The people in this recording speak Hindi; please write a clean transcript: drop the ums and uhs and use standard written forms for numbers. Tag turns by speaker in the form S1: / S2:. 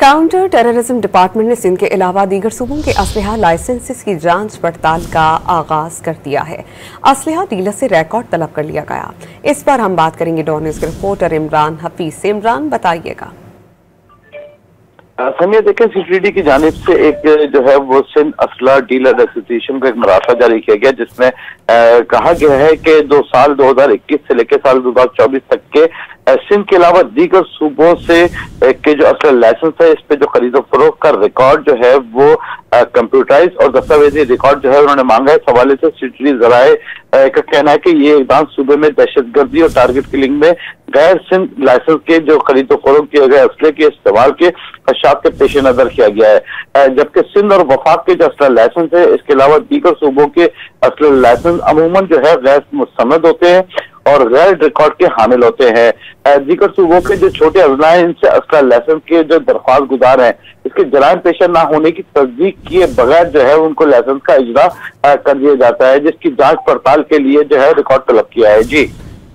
S1: काउंटर टेररिज्म डिपार्टमेंट ने सिंध के अलावा दीगर सूबों के असलहा लाइसेंसेस की जांच पड़ताल का आगाज कर दिया है। असलहा डीलर से रिकॉर्ड तलब कर लिया गया। इस पर हम बात करेंगे डॉन न्यूज़ के रिपोर्टर इमरान हफीज से। इमरान, बताइएगा।
S2: समिया, देखें, सीटीडी की जानिब से एक जो है वो सिंध असला डीलर एसोसिएशन को एक मरासा जारी किया गया, जिसमें कहा गया है कि 2021 से लेकर साल 2024 तक के सिंध के अलावा दीगर सूबों से के जो असला लाइसेंस है, इस पे जो खरीदो फरोख्त का रिकॉर्ड जो है वो कंप्यूटराइज और दस्तावेजी रिकॉर्ड जो है उन्होंने मांगा है। इस हवाले से सीटीडी जराए का कहना है कि ये इकदाम सूबे में दहशतगर्दी और टारगेट किलिंग में गैर सिंध लाइसेंस के जो खरीदो फरोख्त किए गए असले के इस्तेमाल के खदशात के पेश नजर किया गया है। जबकि सिंध और वफाक के जो असला लाइसेंस है, इसके अलावा दीगर सूबों के असला लाइसेंस अमूमन जो है गैर मुस्तमद होते हैं और गैर रिकॉर्ड के हामिल होते हैं। दीगर सूबों के जो छोटे अजला हैं, इनसे असला लाइसेंस के जो दरख्वास्त गुजार हैं, इसके जराइम पेशा न होने की तस्दीक किए बगैर जो है उनको लाइसेंस का इजरा कर दिया जाता है, जिसकी जांच पड़ताल के लिए जो है रिकॉर्ड तलब किया है। जी।